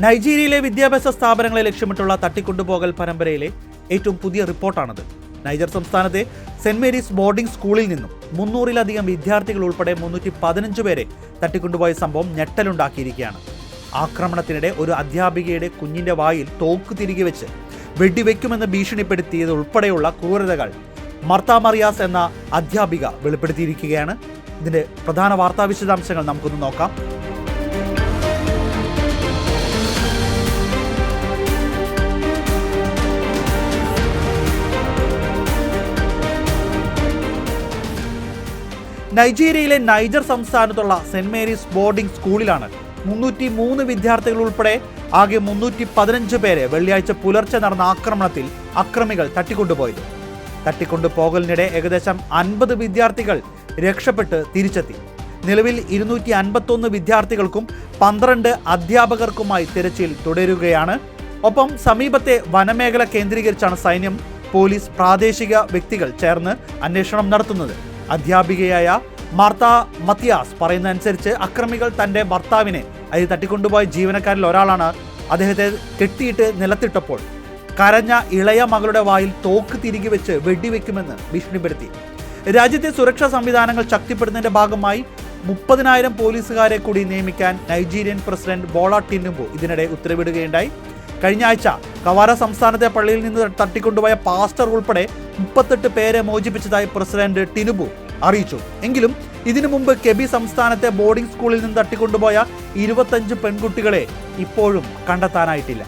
നൈജീരിയയിലെ വിദ്യാഭ്യാസ സ്ഥാപനങ്ങളെ ലക്ഷ്യമിട്ടുള്ള തട്ടിക്കൊണ്ടുപോകൽ പരമ്പരയിലെ ഏറ്റവും പുതിയ റിപ്പോർട്ടാണത്. നൈജർ സംസ്ഥാനത്തെ സെന്റ് മേരീസ് ബോർഡിംഗ് സ്കൂളിൽ നിന്നും 300-ലധികം വിദ്യാർത്ഥികൾ ഉൾപ്പെടെ 315 പേരെ തട്ടിക്കൊണ്ടുപോയ സംഭവം ഞെട്ടലുണ്ടാക്കിയിരിക്കുകയാണ്. ആക്രമണത്തിനിടെ ഒരു അധ്യാപികയുടെ കുഞ്ഞിന്റെ വായിൽ തോക്ക് തിരികെ വെച്ച് വെടിവെക്കുമെന്ന് ഭീഷണിപ്പെടുത്തിയത് ഉൾപ്പെടെയുള്ള ക്രൂരതകൾ മർത്ത മറിയാസ് എന്ന അധ്യാപിക വെളിപ്പെടുത്തിയിരിക്കുകയാണ്. ഇതിന്റെ പ്രധാന വാർത്താ വിശദാംശങ്ങൾ നമുക്കൊന്ന് നോക്കാം. നൈജീരിയയിലെ നൈജർ സംസ്ഥാനത്തുള്ള സെന്റ് മേരീസ് ബോർഡിംഗ് സ്കൂളിലാണ് 303 വിദ്യാർത്ഥികൾ ഉൾപ്പെടെ ആകെ 315 പേരെ വെള്ളിയാഴ്ച പുലർച്ചെ നടന്ന ആക്രമണത്തിൽ അക്രമികൾ തട്ടിക്കൊണ്ടുപോയത്. തട്ടിക്കൊണ്ടുപോകലിനിടെ ഏകദേശം 50 വിദ്യാർത്ഥികൾ രക്ഷപ്പെട്ട് തിരിച്ചെത്തി. നിലവിൽ 251 വിദ്യാർത്ഥികൾക്കും 12 അധ്യാപകർക്കുമായി തിരച്ചിൽ തുടരുകയാണ്. ഒപ്പം സമീപത്തെ വനമേഖല കേന്ദ്രീകരിച്ചാണ് സൈന്യം, പോലീസ്, പ്രാദേശിക വ്യക്തികൾ ചേർന്ന് അന്വേഷണം നടത്തുന്നത്. അധ്യാപികയായ മാർത്ത മത്തിയാസ് പറയുന്നതനുസരിച്ച് അക്രമികൾ തൻ്റെ ഭർത്താവിനെ അത് തട്ടിക്കൊണ്ടുപോയ ജീവനക്കാരിൽ ഒരാളാണ്. അദ്ദേഹത്തെ കെട്ടിയിട്ട് നിലത്തിട്ടപ്പോൾ കരഞ്ഞ ഇളയ മകളുടെ വായിൽ തോക്ക് തിരികെ വെച്ച് വെടിവെക്കുമെന്ന് ഭീഷണിപ്പെടുത്തി. രാജ്യത്തെ സുരക്ഷാ സംവിധാനങ്ങൾ ശക്തിപ്പെടുത്തുന്നതിന്റെ ഭാഗമായി 30,000 പോലീസുകാരെ കൂടി നിയമിക്കാൻ നൈജീരിയൻ പ്രസിഡന്റ് ബോള ടിനുബു ഇതിനിടെ ഉത്തരവിടുകയുണ്ടായി. കഴിഞ്ഞ ആഴ്ച കവാര സംസ്ഥാനത്തെ പള്ളിയിൽ നിന്ന് തട്ടിക്കൊണ്ടുപോയ പാസ്റ്റർ ഉൾപ്പെടെ 38 പേരെ മോചിപ്പിച്ചതായി പ്രസിഡന്റ് ടിനുബു അറിയിച്ചു. എങ്കിലും ഇതിനു മുമ്പ് കെബി സംസ്ഥാനത്തെ ബോർഡിംഗ് സ്കൂളിൽ നിന്ന് തട്ടിക്കൊണ്ടുപോയ 25 പെൺകുട്ടികളെ ഇപ്പോഴും കണ്ടെത്താനായിട്ടില്ല.